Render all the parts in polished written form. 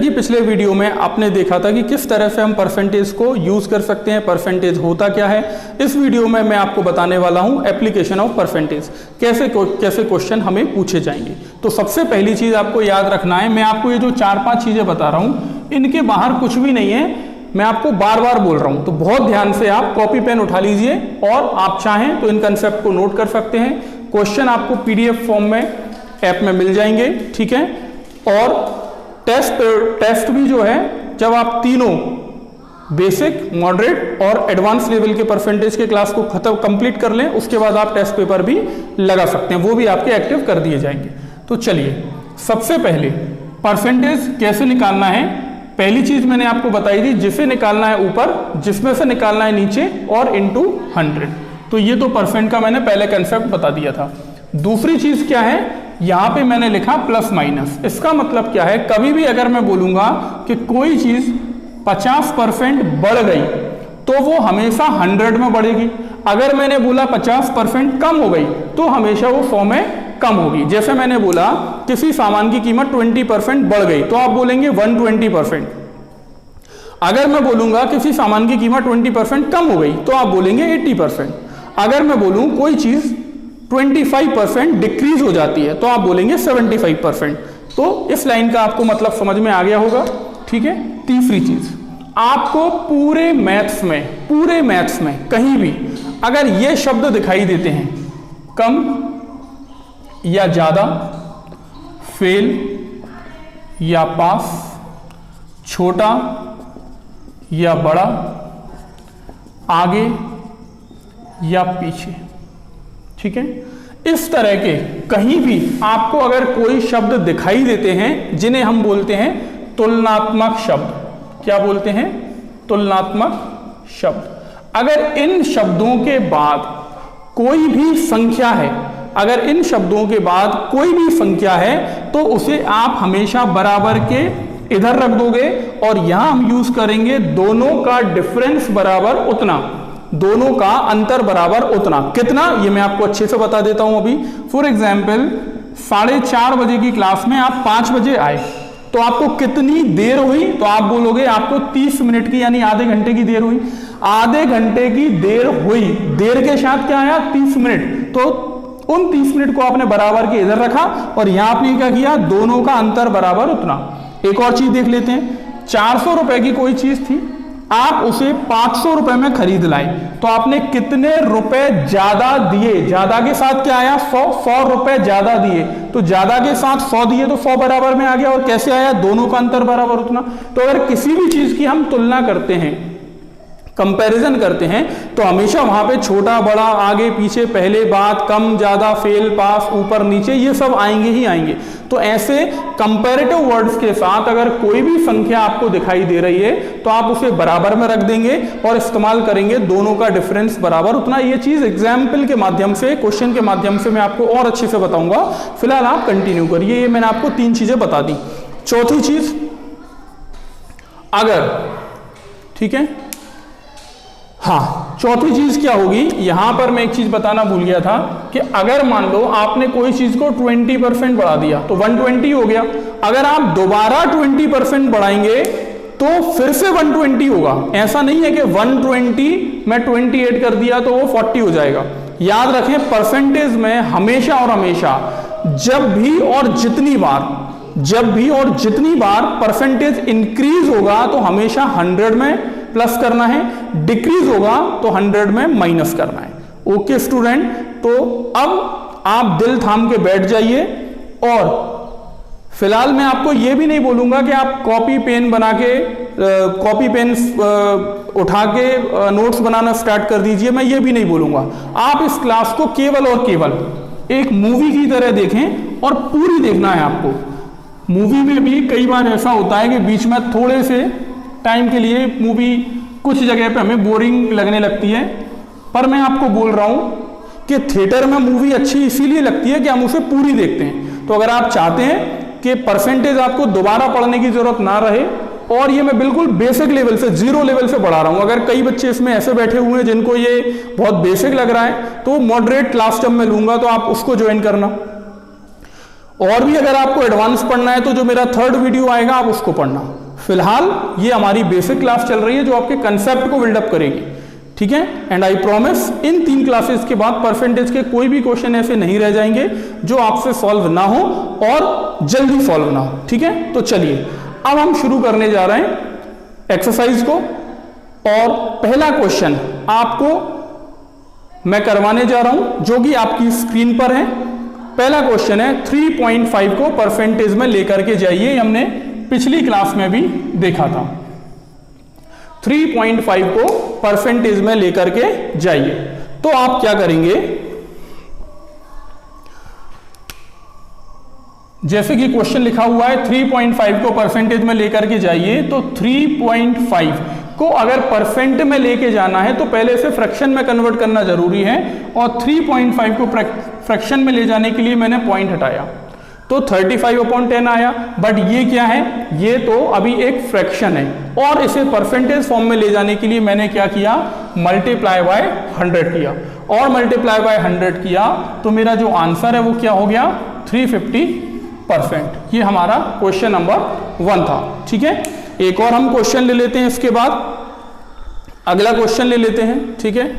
ये पिछले वीडियो में आपने देखा था कि किस तरह से हम परसेंटेज को यूज़ कर सकते हैं, परसेंटेज होता क्या है। इस वीडियो में मैं आपको बताने वाला हूं एप्लीकेशन ऑफ परसेंटेज, कैसे क्वेश्चन हमें पूछे जाएंगे। तो सबसे पहली चीज़ आपको याद रखना है, मैं आपको ये जो 4-5 चीज़ें बता रहा हूँ इनके बाहर कुछ भी नहीं है, मैं आपको बार बार बोल रहा हूँ। तो बहुत ध्यान से आप कॉपी पेन उठा लीजिए और आप चाहें तो इन कंसेप्ट को नोट कर सकते हैं। क्वेश्चन आपको PDF फॉर्म में ऐप में मिल जाएंगे, ठीक है। और टेस्ट भी जो है, जब आप तीनों बेसिक, मॉडरेट और एडवांस लेवल के परसेंटेज के क्लास को कंप्लीट कर लें, उसके बाद आप टेस्ट पेपर भी लगा सकते हैं, वो भी आपके एक्टिव कर दिए जाएंगे। तो चलिए, सबसे पहले परसेंटेज कैसे निकालना है। पहली चीज मैंने आपको बताई थी, जिसे निकालना है ऊपर, जिसमें से निकालना है नीचे और इनटू 100। तो ये तो परसेंट का मैंने पहले कंसेप्ट बता दिया था। दूसरी चीज क्या है, यहां पे मैंने लिखा प्लस माइनस। इसका मतलब क्या है, कभी भी अगर मैं बोलूंगा कि कोई चीज 50% बढ़ गई तो वो हमेशा 100 में बढ़ेगी। अगर मैंने बोला 50% कम हो गई तो हमेशा वो 100 में कम होगी। जैसे मैंने बोला किसी सामान की कीमत 20% बढ़ गई तो आप बोलेंगे 120%। अगर मैं बोलूंगा किसी सामान की कीमत 20% कम हो गई तो आप बोलेंगे 80%। अगर मैं बोलूं कोई चीज 25% डिक्रीज हो जाती है तो आप बोलेंगे 75%। तो इस लाइन का आपको मतलब समझ में आ गया होगा, ठीक है। तीसरी चीज, आपको पूरे मैथ्स में कहीं भी अगर ये शब्द दिखाई देते हैं, कम या ज्यादा, फेल या पास, छोटा या बड़ा, आगे या पीछे, ठीक है, इस तरह के कहीं भी आपको अगर कोई शब्द दिखाई देते हैं जिन्हें हम बोलते हैं तुलनात्मक शब्द। क्या बोलते हैं? तुलनात्मक शब्द। अगर इन शब्दों के बाद कोई भी संख्या है, अगर इन शब्दों के बाद कोई भी संख्या है तो उसे आप हमेशा बराबर के इधर रख दोगे और यहां हम यूज करेंगे दोनों का डिफरेंस बराबर उतना, दोनों का अंतर बराबर उतना। कितना, ये मैं आपको अच्छे से बता देता हूं अभी। फॉर एग्जाम्पल 4:30 बजे की क्लास में आप 5 बजे आए तो आपको कितनी देर हुई, तो आप बोलोगे आपको 30 मिनट की यानी आधे घंटे की देर हुई। आधे घंटे की देर हुई, देर के साथ क्या आया, 30 मिनट। तो उन 30 मिनट को आपने बराबर के इधर रखा और यहां आपने क्या किया, दोनों का अंतर बराबर उतना। एक और चीज देख लेते हैं, 400 रुपए की कोई चीज थी, आप उसे 500 रुपए में खरीद लाए तो आपने कितने रुपए ज्यादा दिए, ज्यादा के साथ क्या आया, 100 रुपए ज्यादा दिए। तो ज्यादा के साथ 100 दिए तो 100 बराबर में आ गया। और कैसे आया, दोनों का अंतर बराबर उतना। तो अगर किसी भी चीज की हम तुलना करते हैं, कंपैरिजन करते हैं, तो हमेशा वहां पे छोटा बड़ा, आगे पीछे, पहले बात, कम ज्यादा, फेल पास, ऊपर नीचे, ये सब आएंगे ही आएंगे। तो ऐसे कंपैरेटिव वर्ड्स के साथ अगर कोई भी संख्या आपको दिखाई दे रही है तो आप उसे बराबर में रख देंगे और इस्तेमाल करेंगे दोनों का डिफरेंस बराबर उतना। ये चीज एग्जाम्पल के माध्यम से, क्वेश्चन के माध्यम से मैं आपको और अच्छे से बताऊंगा। फिलहाल आप कंटिन्यू करिए, ये मैंने आपको 3 चीजें बता दी। चौथी चीज, अगर, ठीक है, हाँ, चौथी चीज क्या होगी, यहां पर मैं एक चीज बताना भूल गया था कि अगर मान लो आपने कोई चीज को 20% बढ़ा दिया तो 120 हो गया। अगर आप दोबारा 20% बढ़ाएंगे तो फिर से 120 होगा। ऐसा नहीं है कि 120 में 28 कर दिया तो वो 40 हो जाएगा। याद रखें, परसेंटेज में हमेशा और हमेशा जब भी और जितनी बार परसेंटेज इंक्रीज होगा तो हमेशा 100 में प्लस करना है, डिक्रीज होगा तो 100 में माइनस करना है। ओके स्टूडेंट, तो अब आप दिल थाम के बैठ जाइए। और फिलहाल मैं आपको यह भी नहीं बोलूंगा कि आप कॉपी पेन उठा के नोट्स बनाना स्टार्ट कर दीजिए, मैं ये भी नहीं बोलूंगा। आप इस क्लास को केवल और केवल एक मूवी की तरह देखें और पूरी देखना है आपको। मूवी में भी कई बार ऐसा होता है कि बीच में थोड़े से टाइम के लिए मूवी कुछ जगह पे हमें बोरिंग लगने लगती है, पर मैं आपको बोल रहा हूं कि थिएटर में मूवी अच्छी इसीलिए लगती है कि हम उसे पूरी देखते हैं। तो अगर आप चाहते हैं कि परसेंटेज आपको दोबारा पढ़ने की जरूरत ना रहे, और ये मैं बिल्कुल बेसिक लेवल से, 0 लेवल से पढ़ा रहा हूं। अगर कई बच्चे इसमें ऐसे बैठे हुए हैं जिनको ये बहुत बेसिक लग रहा है तो मॉडरेट क्लास जब मैं लूंगा तो आप उसको ज्वाइन करना। और भी अगर आपको एडवांस पढ़ना है तो जो मेरा थर्ड वीडियो आएगा आप उसको पढ़ना। फिलहाल ये हमारी बेसिक क्लास चल रही है जो आपके कंसेप्ट को बिल्डअप करेगी, ठीक है। And I promise in 3 classes के बाद परसेंटेज के कोई भी क्वेश्चन ऐसे नहीं रह जाएंगे जो आपसे सॉल्व ना हो और जल्दी सॉल्व ना हो, ठीक है। तो चलिए अब हम शुरू करने जा रहे हैं एक्सरसाइज को, और पहला क्वेश्चन आपको मैं करवाने जा रहा हूं जो कि आपकी स्क्रीन पर है। पहला क्वेश्चन है 3.5 को परसेंटेज में लेकर के जाइए। हमने पिछली क्लास में भी देखा था। 3.5 को परसेंटेज में लेकर के जाइए। तो आप क्या करेंगे, जैसे कि क्वेश्चन लिखा हुआ है 3.5 को परसेंटेज में लेकर के जाइए, तो 3.5 को अगर परसेंट में लेके जाना है तो पहले से फ्रैक्शन में कन्वर्ट करना जरूरी है, और 3.5 को फ्रैक्शन में ले जाने के लिए मैंने पॉइंट हटाया तो 35/10 आया। बट ये क्या है, ये तो अभी एक फ्रैक्शन है, और इसे परसेंटेज फॉर्म में ले जाने के लिए मैंने क्या किया, मल्टीप्लाई बाय 100 किया, और मल्टीप्लाई बाय 100 किया तो मेरा जो आंसर है वो क्या हो गया, 350%। ये हमारा क्वेश्चन नंबर 1 था, ठीक है। एक और हम क्वेश्चन ले लेते हैं, इसके बाद अगला क्वेश्चन ले लेते हैं, ठीक है।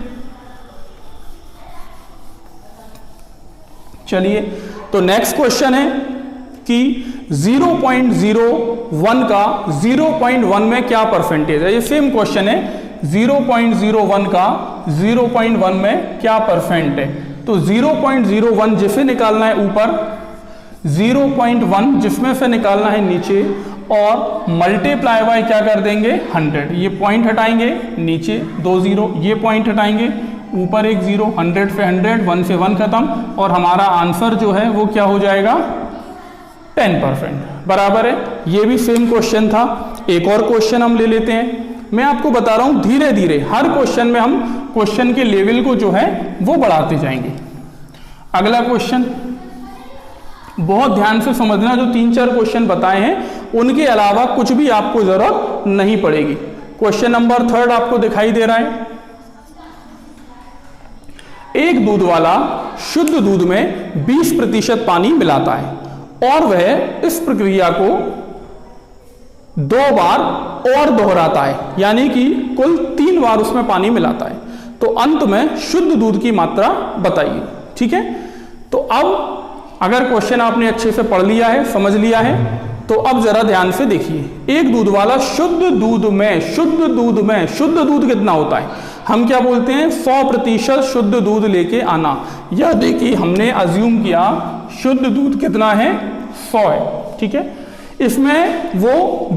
चलिए, तो नेक्स्ट क्वेश्चन है कि 0.01 का 0.1 में क्या परसेंटेज है। ये सेम क्वेश्चन है, 0.01 का 0.1 में क्या परसेंट है। तो 0.01 जिसे निकालना है ऊपर, 0.1 जिसमें से निकालना है नीचे, और मल्टीप्लाई बाय क्या कर देंगे 100। ये पॉइंट हटाएंगे, नीचे 2 0, ये पॉइंट हटाएंगे, ऊपर एक 0, 100 से 100, 1 से 1 खत्म, और हमारा आंसर जो है वो क्या हो जाएगा 10%, बराबर है। ये भी सेम क्वेश्चन था। एक और क्वेश्चन हम ले लेते हैं। मैं आपको बता रहा हूं धीरे धीरे हर क्वेश्चन में हम क्वेश्चन के लेवल को जो है वो बढ़ाते जाएंगे। अगला क्वेश्चन बहुत ध्यान से समझना, जो 3-4 क्वेश्चन बताए हैं उनके अलावा कुछ भी आपको जरूरत नहीं पड़ेगी। क्वेश्चन नंबर 3 आपको दिखाई दे रहा है। एक दूध वाला शुद्ध दूध में 20% पानी मिलाता है और वह इस प्रक्रिया को 2 बार और दोहराता है, यानी कि कुल 3 बार उसमें पानी मिलाता है। तो अंत में शुद्ध दूध की मात्रा बताइए, ठीक है। तो अब अगर क्वेश्चन आपने अच्छे से पढ़ लिया है, समझ लिया है, तो अब जरा ध्यान से देखिए। एक दूध वाला शुद्ध दूध में शुद्ध दूध कितना होता है, हम क्या बोलते हैं 100% शुद्ध दूध लेके आना। यह देखिए हमने अज्यूम किया शुद्ध दूध कितना है 100 है, ठीक है। इसमें वो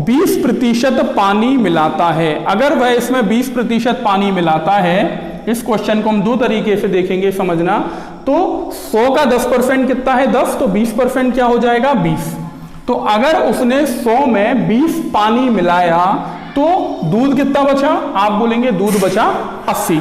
20% पानी मिलाता है। अगर वह इसमें 20% पानी मिलाता है, इस क्वेश्चन को हम 2 तरीके से देखेंगे समझना। तो 100 का 10% कितना है 10, तो 20% क्या हो जाएगा 20। तो अगर उसने 100 में 20 पानी मिलाया तो दूध कितना बचा, आप बोलेंगे दूध बचा 80।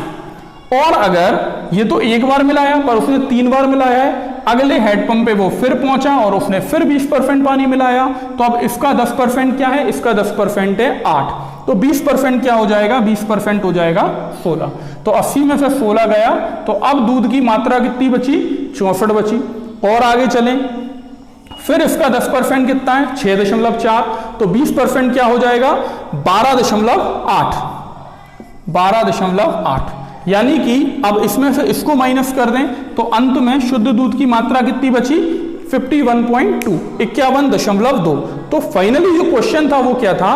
और अगर ये तो एक बार मिलाया पर उसने 3 बार मिलाया है, अगले हेडपंप पे वो फिर पहुंचा और उसने फिर 20% पानी मिलाया, तो अब इसका 10% क्या है, इसका 10% है 8। तो 20% क्या हो जाएगा, 20% हो जाएगा 16। तो 80 में से 16 गया, तो अब दूध की मात्रा कितनी बची 64 बची। और आगे चलें, फिर इसका 10% कितना है 6.4, तो 20% क्या हो जाएगा 12.8, यानी कि अब इसमें से इसको माइनस कर दें तो अंत में शुद्ध दूध की मात्रा कितनी बची 51.2, 51.2। तो फाइनली जो क्वेश्चन था वो क्या था,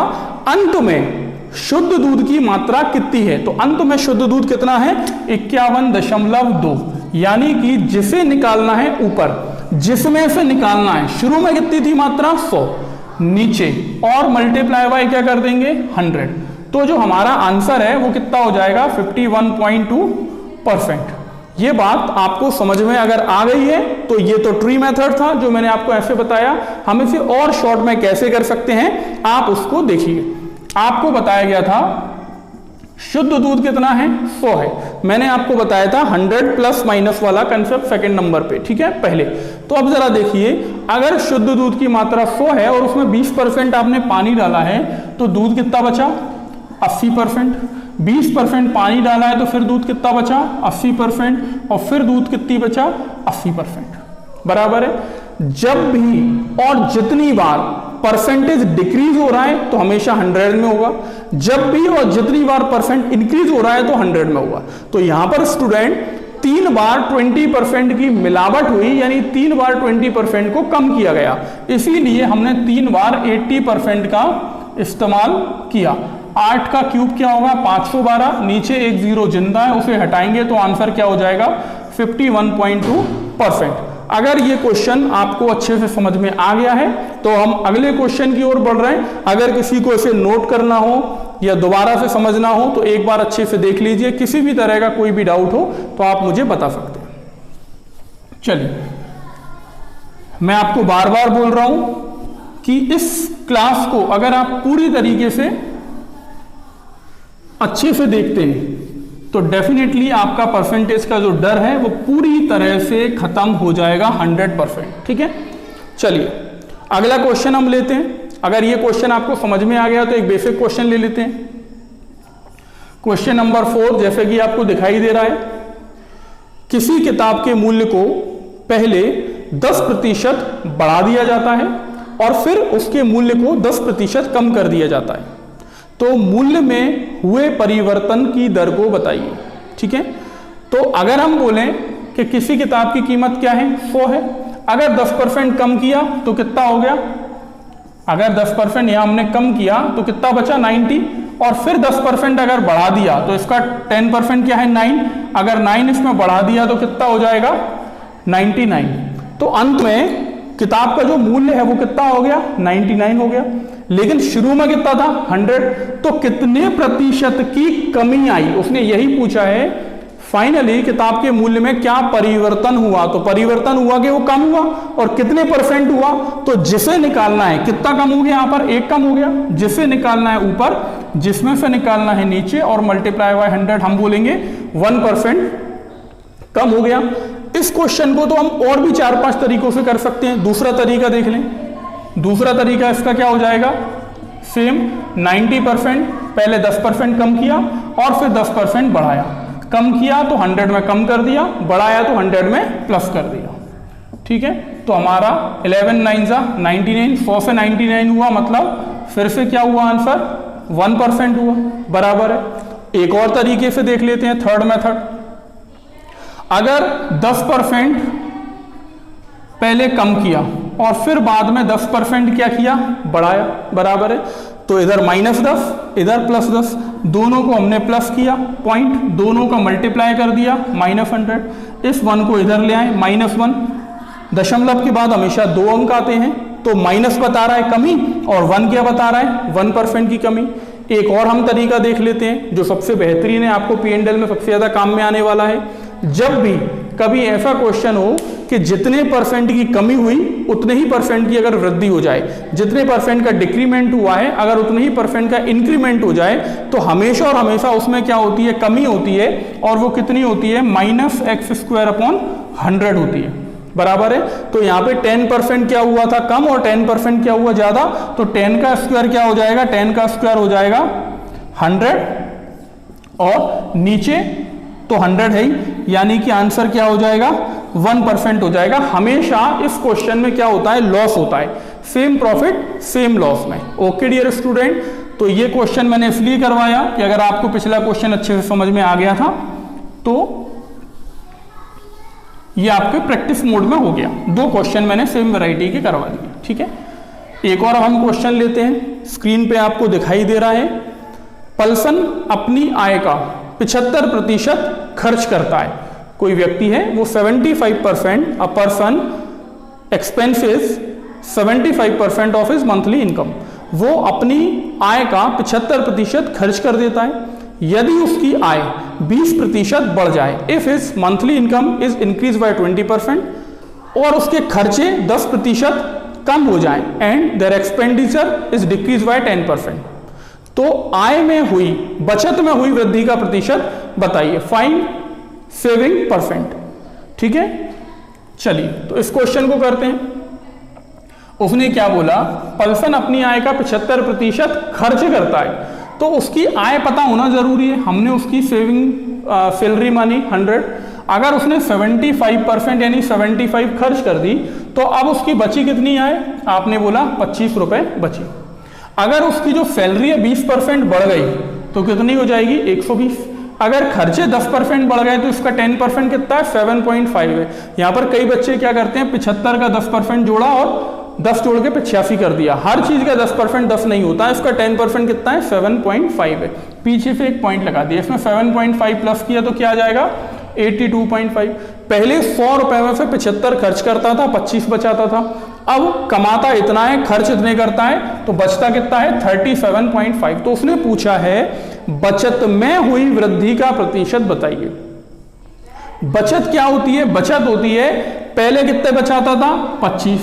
अंत में शुद्ध दूध की मात्रा कितनी है। तो अंत में शुद्ध दूध कितना है 51.2, यानी कि जिसे निकालना है ऊपर, जिसमें से निकालना है, शुरू में कितनी थी मात्रा 100, नीचे और मल्टीप्लाई बाय क्या कर देंगे 100। तो जो हमारा आंसर है वो कितना हो जाएगा 51.2%। ये बात आपको समझ में अगर आ गई है तो ये तो ट्री मेथड था जो मैंने आपको ऐसे बताया। हम इसे और शॉर्ट में कैसे कर सकते हैं आप उसको देखिए। आपको बताया गया था शुद्ध दूध कितना है 100 है, मैंने आपको बताया था 100 प्लस माइनस वाला कंसेप्ट सेकंड नंबर पे, ठीक है पहले। तो अब जरा देखिए, अगर शुद्ध दूध की मात्रा 100 है और उसमें 20% आपने पानी डाला है तो दूध कितना बचा 80%। 20% पानी डाला है तो फिर दूध कितना बचा 80%, और फिर दूध कितनी बचा 80%, बराबर है। जब भी और जितनी बार परसेंटेज डिक्रीज हो रहा है तो हमेशा 100 में होगा, जब भी और जितनी बार परसेंट इंक्रीज हो रहा है तो 100 में होगा। तो यहां पर स्टूडेंट 3 बार 20% की मिलावट हुई, यानी 3 बार 20% को कम किया गया, इसीलिए हमने 3 बार 80% का इस्तेमाल किया। 8 का क्यूब क्या होगा 512, नीचे एक जीरो जिंदा है उसे हटाएंगे तो आंसर क्या हो जाएगा 51.2%। अगर ये क्वेश्चन आपको अच्छे से समझ में आ गया है तो हम अगले क्वेश्चन की ओर बढ़ रहे हैं। अगर किसी को इसे नोट करना हो या दोबारा से समझना हो तो एक बार अच्छे से देख लीजिए, किसी भी तरह का कोई भी डाउट हो तो आप मुझे बता सकते हैं। चलिए, मैं आपको बार बार बोल रहा हूं कि इस क्लास को अगर आप पूरी तरीके से अच्छे से देखते हैं तो डेफिनेटली आपका परसेंटेज का जो डर है वो पूरी तरह से खत्म हो जाएगा 100%। ठीक है, चलिए अगला क्वेश्चन हम लेते हैं। अगर ये क्वेश्चन आपको समझ में आ गया तो एक बेसिक क्वेश्चन ले लेते हैं। क्वेश्चन नंबर 4 जैसे कि आपको दिखाई दे रहा है, किसी किताब के मूल्य को पहले 10% बढ़ा दिया जाता है और फिर उसके मूल्य को 10% कम कर दिया जाता है, तो मूल्य में हुए परिवर्तन की दर को बताइए। ठीक है, तो अगर हम बोलें कि किसी किताब की कीमत क्या है 100 है, अगर 10% कम किया तो कितना हो गया, अगर 10% यहां हमने कम किया तो कितना बचा 90, और फिर 10% अगर बढ़ा दिया तो इसका 10% क्या है 9, अगर 9 इसमें बढ़ा दिया तो कितना हो जाएगा 99। तो अंत में किताब का जो मूल्य है वो कितना हो गया 99 हो गया, लेकिन शुरू में कितना था 100। तो कितने प्रतिशत की कमी आई, उसने यही पूछा है। फाइनली किताब के मूल्य में क्या परिवर्तन हुआ, तो परिवर्तन हुआ कि वो कम हुआ, और कितने परसेंट हुआ, तो जिसे निकालना है कितना कम हो गया, यहां पर 1 कम हो गया, जिसे निकालना है ऊपर, जिसमें से निकालना है नीचे, और मल्टीप्लाई बाय 100 हम बोलेंगे 1% कम हो गया। इस क्वेश्चन को तो हम और भी 4-5 तरीकों से कर सकते हैं। दूसरा तरीका देख लें, दूसरा तरीका इसका क्या हो जाएगा, सेम 90% पहले 10% कम किया और फिर 10% बढ़ाया, कम किया तो 100 में कम कर दिया, बढ़ाया तो 100 में प्लस कर दिया। ठीक है, तो हमारा 11 9 99, 100 से 99 हुआ, मतलब फिर से क्या हुआ आंसर 1% हुआ, बराबर है। एक और तरीके से देख लेते हैं, थर्ड मेथड। अगर 10% पहले कम किया और फिर बाद में 10% क्या किया, बढ़ाया, बराबर है। तो इधर -10 इधर +10, दोनों को हमने प्लस किया, पॉइंट दोनों का मल्टीप्लाई कर दिया -100, इस 1 को इधर ले आए -1। दशमलव के बाद हमेशा 2 अंक आते हैं, तो माइनस बता रहा है कमी और 1 क्या बता रहा है 1% की कमी। एक और हम तरीका देख लेते हैं जो सबसे बेहतरीन है, आपको P&L में सबसे ज्यादा काम में आने वाला है। जब भी कभी ऐसा क्वेश्चन हो कि जितने परसेंट की कमी हुई उतने ही परसेंट की अगर वृद्धि हो जाए, जितने परसेंट का डिक्रीमेंट हुआ है अगर उतने ही परसेंट का इंक्रीमेंट हो जाए, तो हमेशा और हमेशा उसमें क्या होती है, कमी होती है, और वो कितनी होती है -x²/100 होती है, बराबर है। तो यहाँ पे 10% क्या हुआ था कम और 10% क्या हुआ ज्यादा, तो 10 का स्क्वायर क्या हो जाएगा, 10 का स्क्वायर हो जाएगा 100, और नीचे तो 100 है ही, यानी कि आंसर क्या हो जाएगा 1% हो जाएगा। हमेशा इस क्वेश्चन में क्या होता है, लॉस होता है, सेम प्रॉफिट सेम लॉस में। ओके डियर स्टूडेंट, तो ये क्वेश्चन मैंने इसलिए करवाया कि अगर आपको पिछला क्वेश्चन अच्छे से समझ में आ गया था तो ये आपके प्रैक्टिस मोड में हो गया। 2 क्वेश्चन मैंने सेम वैरायटी के करवा दिए। ठीक है, एक और हम क्वेश्चन लेते हैं, स्क्रीन पे आपको दिखाई दे रहा है। पल्सन अपनी आय का 75% खर्च करता है। कोई व्यक्ति है वो 75%, a person expenses 75% of his monthly income, वो अपनी आय का 75% खर्च कर देता है। यदि उसकी आय 20% बढ़ जाए, if his monthly income is increase by 20%, और उसके खर्चे 10% कम हो जाए, and there expenditure is decrease by 10%, तो आय में हुई, बचत में हुई वृद्धि का प्रतिशत बताइए, फाइंड सेविंग %। ठीक है, चलिए तो इस क्वेश्चन को करते हैं। उसने क्या बोला, पल्सन अपनी आय का 75% खर्च करता है, तो उसकी आय पता होना जरूरी है। हमने उसकी सेविंग सैलरी मानी 100, अगर उसने 75% यानी 75 खर्च कर दी तो अब उसकी बची कितनी आए, आपने बोला 25 रुपए बची। अगर उसकी जो सैलरी है 20% बढ़ गई तो कितनी हो जाएगी, 120। अगर खर्चे 10% बढ़ गए तो इसका 10% कितना है, 7.5 है। यहाँ पर कई बच्चे क्या करते हैं, 75 का 10% जोड़ा और 10 जोड़ के 85 कर दिया। हर चीज का 10% 10 नहीं होता है, इसका 10% कितना है, 7.5 है। पीछे से एक पॉइंट लगा दिया, इसमें 7.5 प्लस किया तो क्या आ जाएगा, 82.5। पहले 100 रुपए में से 75 खर्च करता था, 25 बचाता था। अब कमाता इतना है, खर्च इतने करता है, तो बचता कितना है, 37.5। तो उसने पूछा है बचत में हुई वृद्धि का प्रतिशत बताइए। बचत क्या होती है, बचत होती है पहले कितने बचाता था, 25,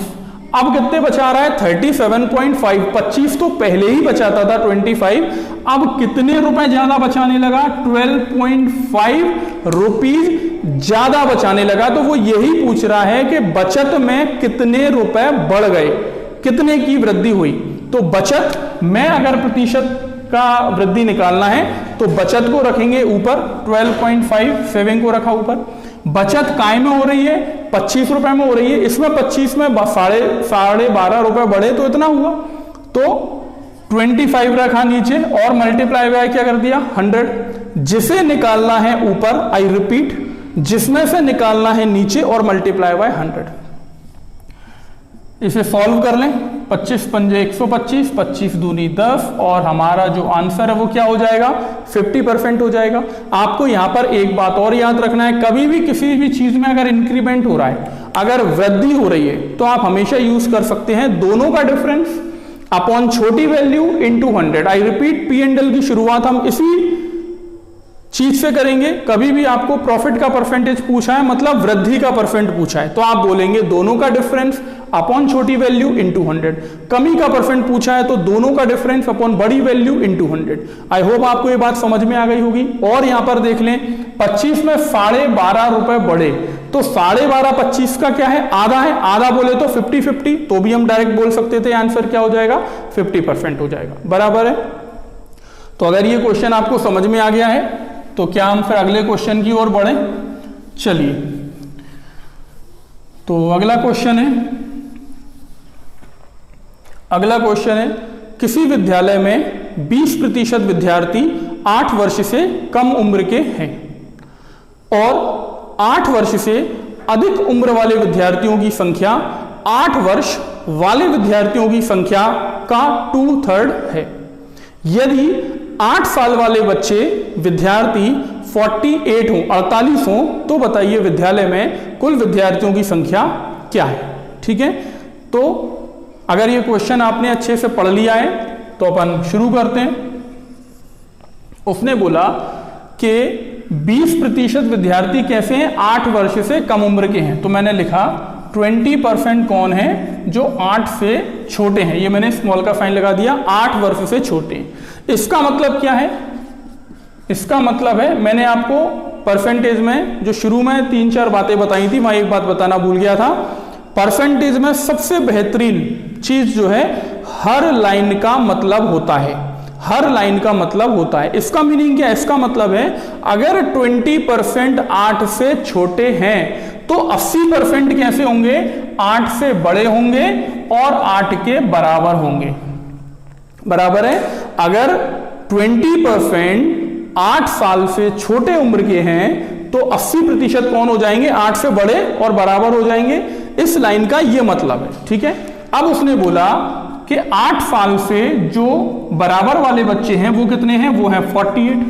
अब कितने बचा रहा है, 37.5। 25 तो पहले ही बचाता था 25, अब कितने रुपए ज्यादा बचाने लगा, 12.5 रुपीज ज्यादा बचाने लगा। तो वो यही पूछ रहा है कि बचत में कितने रुपए बढ़ गए, कितने की वृद्धि हुई। तो बचत में अगर प्रतिशत का वृद्धि निकालना है तो बचत को रखेंगे ऊपर, 12.5, सेविंग को रखा ऊपर। बचत काय में हो रही है, 25 रुपए में हो रही है, इसमें 25 में साढ़े 12 रुपए बढ़े तो इतना हुआ, तो 25 रखा नीचे और मल्टीप्लाई बाय क्या कर दिया, 100। जिसे निकालना है ऊपर, आई रिपीट, जिसमें से निकालना है नीचे और मल्टीप्लाई बाय 100। इसे सॉल्व कर लें, 25 पंजे 125, 25 दूनी 10 और हमारा जो आंसर है वो क्या हो जाएगा, 50% हो जाएगा। आपको यहां पर एक बात और याद रखना है, कभी भी किसी भी चीज में अगर इंक्रीमेंट हो रहा है, अगर वृद्धि हो रही है, तो आप हमेशा यूज कर सकते हैं दोनों का डिफरेंस अपॉन छोटी value into 100। I repeat, P and L की शुरुआत हम इसी चीज से करेंगे। कभी भी आपको प्रॉफिट का परसेंटेज पूछा है, मतलब वृद्धि का परसेंट पूछा है, तो आप बोलेंगे दोनों का डिफरेंस अपॉन छोटी वैल्यू इनटू 100। कमी का परसेंट पूछा है तो दोनों का डिफरेंस अपॉन बड़ी वैल्यू इनटू 100। आई होप आपको ये बात समझ में आ गई होगी। और यहां पर देख लें, 25 में 12.5 रुपए बढ़े, तो 12.5 25 का क्या है, आधा है, आधा बोले तो 50-50, तो भी हम डायरेक्ट बोल सकते थे आंसर क्या हो जाएगा, 50% हो जाएगा, बराबर है। तो अगर ये क्वेश्चन आपको समझ में आ गया है तो क्या हम फिर अगले क्वेश्चन की ओर बढ़े, चलिए। तो अगला क्वेश्चन है, किसी विद्यालय में 20% विद्यार्थी 8 वर्ष से कम उम्र के हैं और 8 वर्ष से अधिक उम्र वाले विद्यार्थियों की संख्या 8 वर्ष वाले विद्यार्थियों की संख्या का 2/3 है। यदि 8 साल वाले बच्चे विद्यार्थी 48 हों, तो बताइए विद्यालय में कुल विद्यार्थियों की संख्या क्या है। ठीक है, तो अगर ये क्वेश्चन आपने अच्छे से पढ़ लिया है तो अपन शुरू करते हैं। उसने बोला कि 20% विद्यार्थी कैसे हैं, 8 वर्ष से कम उम्र के हैं, तो मैंने लिखा 20% कौन है, जो 8 से छोटे हैं। ये मैंने स्मॉल का साइन लगा दिया, 8 वर्ष से छोटे हैं। इसका मतलब क्या है, इसका मतलब है, मैंने आपको परसेंटेज में जो शुरू में 3-4 बातें बताई थी, वहां एक बात बताना भूल गया था। परसेंटेज में सबसे बेहतरीन चीज जो है, हर लाइन का मतलब होता है, हर लाइन का मतलब होता है। इसका मीनिंग क्या है, इसका मतलब है अगर 20% 8 से छोटे हैं तो 80% कैसे होंगे, 8 से बड़े होंगे और 8 के बराबर होंगे, बराबर है। अगर 20% 8 साल से छोटे उम्र के हैं तो 80% कौन हो जाएंगे, 8 से बड़े और बराबर हो जाएंगे। इस लाइन का यह मतलब है, ठीक है। अब उसने बोला कि 8 साल से जो बराबर वाले बच्चे हैं वो कितने हैं, वो है 48,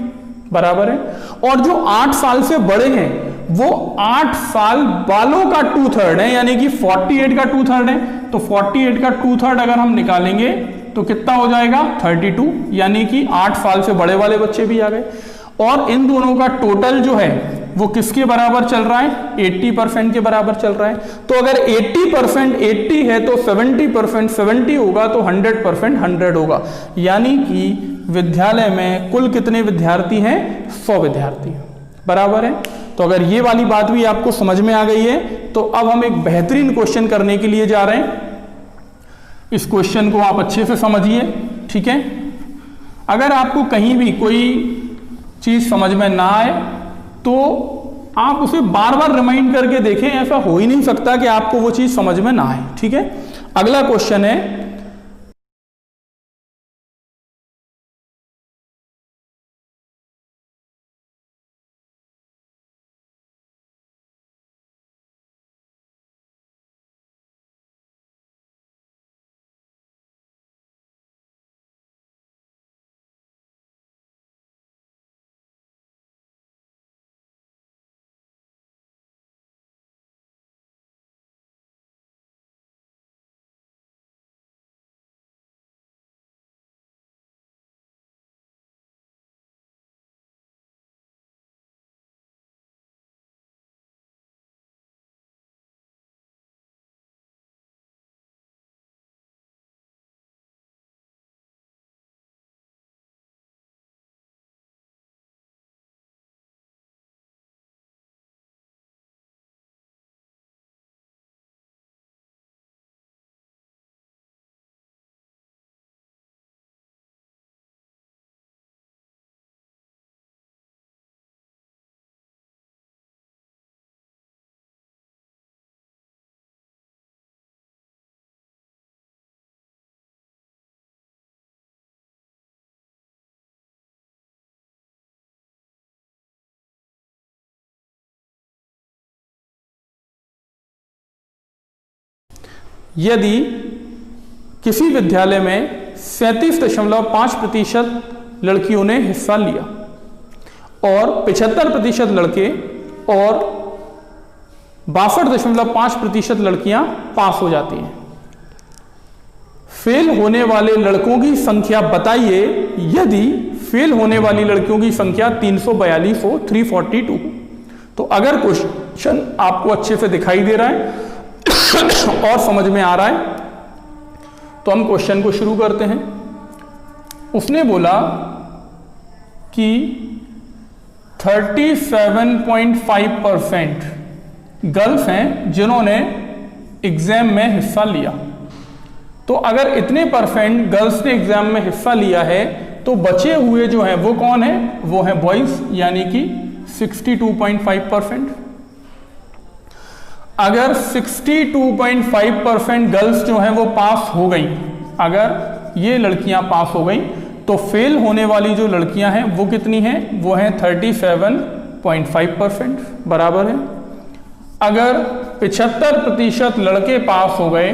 बराबर है। और जो 8 साल से बड़े हैं वो 8 साल वालों का 2/3 है, यानी कि 48 का 2/3 है। तो 48 का 2/3 अगर हम निकालेंगे तो कितना हो जाएगा, 32, यानी कि 8 साल से बड़े वाले बच्चे भी आ गए। और इन दोनों का टोटल जो है वो किसके बराबर चल रहा है, 80% के बराबर चल रहा है। तो अगर 80% 80 है तो 70% 70 होगा, तो 100% 100 होगा, यानी कि विद्यालय में कुल कितने विद्यार्थी हैं, 100 विद्यार्थी, बराबर है। तो अगर ये वाली बात भी आपको समझ में आ गई है तो अब हम एक बेहतरीन क्वेश्चन करने के लिए जा रहे हैं। इस क्वेश्चन को आप अच्छे से समझिए, ठीक है। अगर आपको कहीं भी कोई चीज समझ में ना आए तो आप उसे बार बार रिमाइंड करके देखें, ऐसा हो ही नहीं सकता कि आपको वो चीज समझ में ना आए। ठीक है, अगला क्वेश्चन है, यदि किसी विद्यालय में 37.5% लड़कियों ने हिस्सा लिया और 75% लड़के और 62.5% लड़कियां पास हो जाती हैं, फेल होने वाले लड़कों की संख्या बताइए यदि फेल होने वाली लड़कियों की संख्या 342 हो, 342। तो अगर क्वेश्चन आपको अच्छे से दिखाई दे रहा है और समझ में आ रहा है तो हम क्वेश्चन को शुरू करते हैं। उसने बोला कि 37.5% गर्ल्स हैं जिन्होंने एग्जाम में हिस्सा लिया। तो अगर इतने परसेंट गर्ल्स ने एग्जाम में हिस्सा लिया है तो बचे हुए जो हैं वो कौन है, वो है बॉयज, यानी कि 62.5%। अगर 62.5% गर्ल्स जो हैं वो पास हो गई, अगर ये लड़कियां पास हो गई तो फेल होने वाली जो लड़कियां हैं वो कितनी हैं, वो हैं 37.5%, बराबर है। अगर 75% लड़के पास हो गए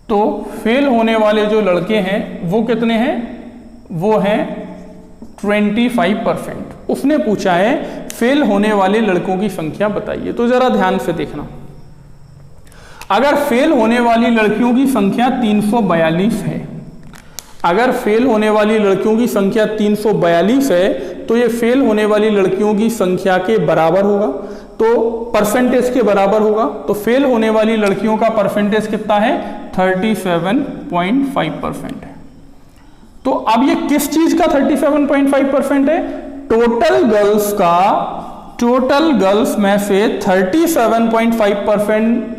तो फेल होने वाले जो लड़के हैं वो कितने हैं, वो हैं 25%। उसने पूछा है फेल होने वाले लड़कों की संख्या बताइए। तो जरा ध्यान से देखना, अगर फेल होने वाली लड़कियों की संख्या 342 है, अगर फेल होने वाली लड़कियों की संख्या 342 है तो ये फेल होने वाली लड़कियों की संख्या के बराबर होगा, तो परसेंटेज के बराबर होगा। तो फेल होने वाली लड़कियों का परसेंटेज कितना है, 37.5% है। तो अब ये किस चीज का 37.5% है, टोटल गर्ल्स में से 37.5%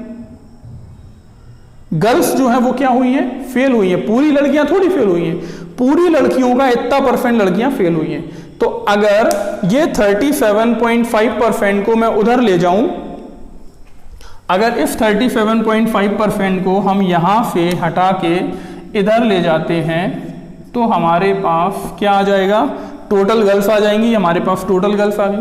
गर्ल्स जो है वो क्या हुई हैं, फेल हुई हैं। पूरी लड़कियां थोड़ी फेल हुई हैं, पूरी लड़कियों का इतना परसेंट लड़कियां फेल हुई हैं। तो अगर ये 37.5% को मैं उधर ले जाऊं, अगर इस 37.5% को हम यहां से हटा के इधर ले जाते हैं तो हमारे पास क्या आ जाएगा, टोटल गर्ल्स आ जाएंगी। हमारे पास टोटल गर्ल्स आ गई।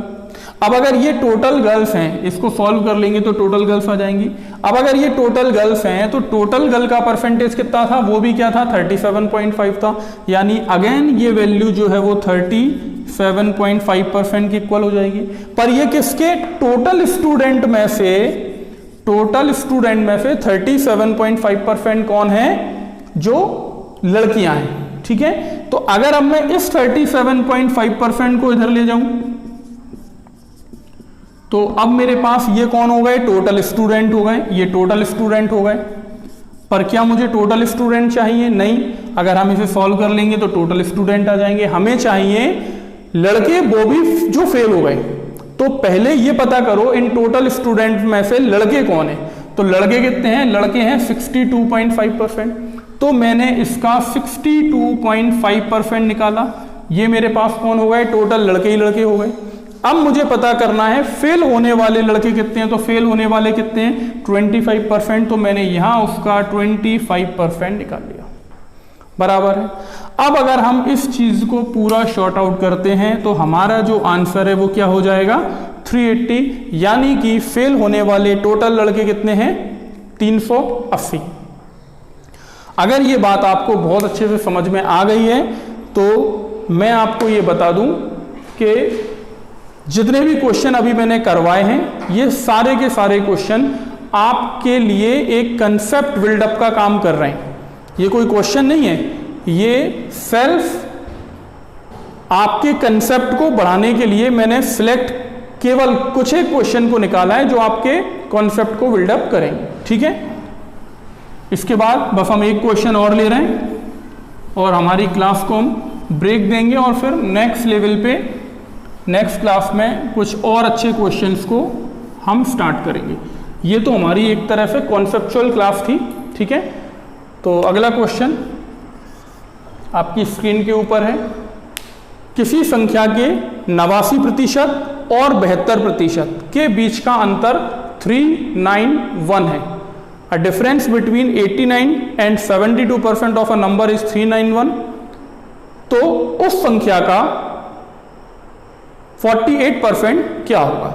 अब अगर ये टोटल गर्ल्स हैं, इसको सॉल्व कर लेंगे तो टोटल गर्ल्स आ जाएंगी। अब अगर ये टोटल गर्ल्स हैं तो टोटल गर्ल का परसेंटेज कितना था, वो भी क्या था, 37.5 था। यानी अगेन ये वैल्यू जो है वो 37.5% की इक्वल हो जाएगी। पर ये किसके, टोटल स्टूडेंट में से 37.5% कौन है, जो लड़कियां हैं। ठीक है, तो अगर अब मैं इस 37.5% को इधर ले जाऊं तो अब मेरे पास ये कौन हो गए, टोटल स्टूडेंट हो गए, ये टोटल स्टूडेंट हो गए। पर क्या मुझे टोटल स्टूडेंट चाहिए, नहीं। अगर हम इसे सॉल्व कर लेंगे तो टोटल स्टूडेंट आ जाएंगे। हमें चाहिए लड़के, वो भी जो फेल हो गए। तो पहले ये पता करो इन टोटल स्टूडेंट में से लड़के कौन है। तो लड़के कितने हैं, लड़के हैं 62.5%। तो मैंने इसका 62.5% निकाला। ये मेरे पास कौन हो गए, टोटल लड़के ही लड़के हो गए। अब मुझे पता करना है फेल होने वाले लड़के कितने हैं, तो फेल होने वाले कितने हैं 25%, तो मैंने यहां उसका 25% निकाल लिया, बराबर है। अब अगर हम इस चीज को पूरा शॉर्ट आउट करते हैं तो हमारा जो आंसर है वो क्या हो जाएगा 380, यानी कि फेल होने वाले टोटल लड़के कितने हैं 380। अगर ये बात आपको बहुत अच्छे से समझ में आ गई है तो मैं आपको ये बता दूं कि जितने भी क्वेश्चन अभी मैंने करवाए हैं ये सारे के सारे क्वेश्चन आपके लिए एक कंसेप्ट बिल्डअप का काम कर रहे हैं। ये कोई क्वेश्चन नहीं है, ये सेल्फ आपके कंसेप्ट को बढ़ाने के लिए मैंने सिलेक्ट केवल कुछ एक क्वेश्चन को निकाला है जो आपके कॉन्सेप्ट को बिल्डअप करेंगे, ठीक है। इसके बाद बस हम एक क्वेश्चन और ले रहे हैं और हमारी क्लास को हम ब्रेक देंगे और फिर नेक्स्ट लेवल पे नेक्स्ट क्लास में कुछ और अच्छे क्वेश्चंस को हम स्टार्ट करेंगे। ये तो हमारी एक तरह से कॉन्सेप्चुअल क्लास थी, ठीक है। तो अगला क्वेश्चन आपकी स्क्रीन के ऊपर है। किसी संख्या के 89% और 72% के बीच का अंतर 391 है। A difference between 89 and 72% of a number is 391। तो उस संख्या का 48% क्या होगा,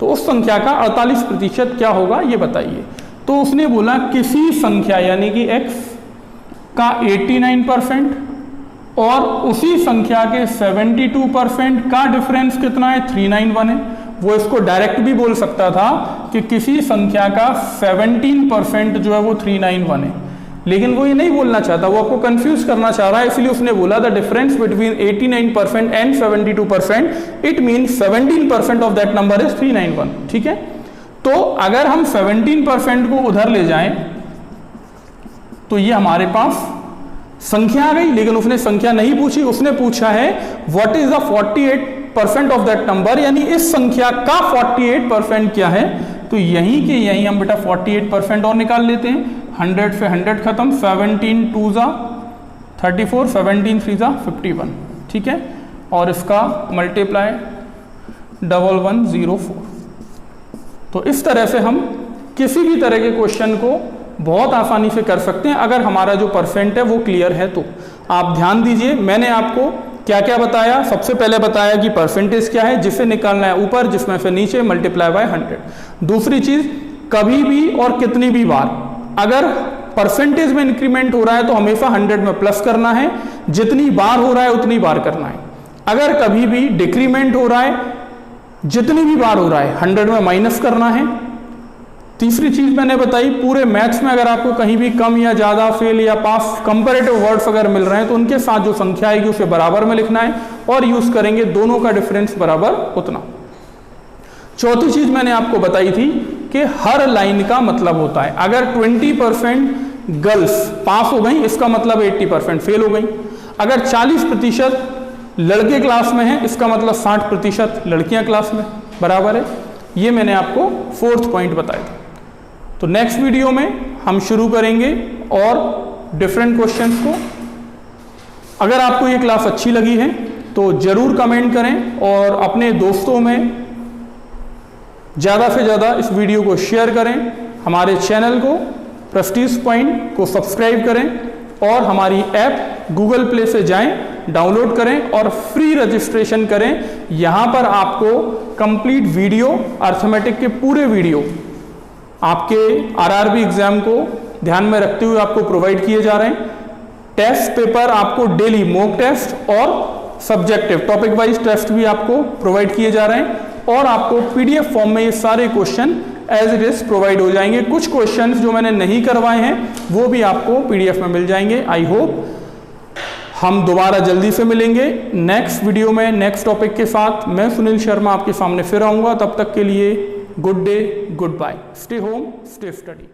तो उस संख्या का 48% क्या होगा ये बताइए। तो उसने बोला किसी संख्या यानी कि x का 89% और उसी संख्या के 72% का डिफरेंस कितना है 391 है। वो इसको डायरेक्ट भी बोल सकता था कि किसी संख्या का 17% जो है वो 391 है, लेकिन वो ये नहीं बोलना चाहता, वो आपको कंफ्यूज करना चाह रहा है, इसलिए उसने बोला the difference between 89% and 72% it means 17% of that number is 391, ठीक है। तो अगर हम 17% को उधर ले जाएं तो ये हमारे पास संख्या आ गई, लेकिन उसने संख्या नहीं पूछी, उसने पूछा है what is the 48% of that number, यानी इस संख्या का 48% क्या है। तो यहीं के यहीं हम बेटा 48% और निकाल लेते हैं। 100 से 100 खत्म, 17 2 जा 34, 17 3 जा 51, ठीक है। और इसका मल्टीप्लाई 1104। तो इस तरह से हम किसी भी तरह के क्वेश्चन को बहुत आसानी से कर सकते हैं अगर हमारा जो परसेंट है वो क्लियर है। तो आप ध्यान दीजिए, मैंने आपको क्या क्या बताया। सबसे पहले बताया कि परसेंटेज क्या है, जिसे निकालना है ऊपर, जिसमें से नीचे, मल्टीप्लाई बाय 100। दूसरी चीज, कभी भी और कितनी भी बार अगर परसेंटेज में इंक्रीमेंट हो रहा है तो हमेशा 100 में प्लस करना है, जितनी बार हो रहा है उतनी बार करना है। अगर कभी भी डिक्रीमेंट हो रहा है, जितनी भी बार हो रहा है 100 में माइनस करना है। तीसरी चीज मैंने बताई, पूरे मैथ्स में अगर आपको कहीं भी कम या ज्यादा, फेल या पास, कंपैरेटिव वर्ड्स अगर मिल रहे हैं तो उनके साथ जो संख्या आएगी उसे बराबर में लिखना है और यूज करेंगे दोनों का डिफरेंस बराबर उतना। चौथी चीज मैंने आपको बताई थी कि हर लाइन का मतलब होता है। अगर 20% गर्ल्स पास हो गई इसका मतलब 80% फेल हो गई। अगर 40% लड़के क्लास में हैं इसका मतलब 60% लड़कियां क्लास में, बराबर है। ये मैंने आपको 4th पॉइंट बताया था। तो नेक्स्ट वीडियो में हम शुरू करेंगे और डिफरेंट क्वेश्चंस को। अगर आपको ये क्लास अच्छी लगी है तो जरूर कमेंट करें और अपने दोस्तों में ज़्यादा से ज़्यादा इस वीडियो को शेयर करें। हमारे चैनल को प्रेस्टीज पॉइंट को सब्सक्राइब करें और हमारी ऐप गूगल प्ले से जाएं, डाउनलोड करें और फ्री रजिस्ट्रेशन करें। यहाँ पर आपको कंप्लीट वीडियो, अर्थमेटिक के पूरे वीडियो आपके आरआरबी एग्जाम को ध्यान में रखते हुए आपको प्रोवाइड किए जा रहे हैं। टेस्ट पेपर आपको डेली मॉक टेस्ट और सब्जेक्टिव टॉपिक वाइज टेस्ट भी आपको प्रोवाइड किए जा रहे हैं और आपको पीडीएफ फॉर्म में ये सारे question as it is provide हो जाएंगे। कुछ क्वेश्चंस जो मैंने नहीं करवाए हैं वो भी आपको पीडीएफ में मिल जाएंगे। आई होप हम दोबारा जल्दी से मिलेंगे नेक्स्ट वीडियो में नेक्स्ट टॉपिक के साथ। मैं सुनील शर्मा आपके सामने फिर आऊंगा। तब तक के लिए good day, goodbye, stay home, stay study.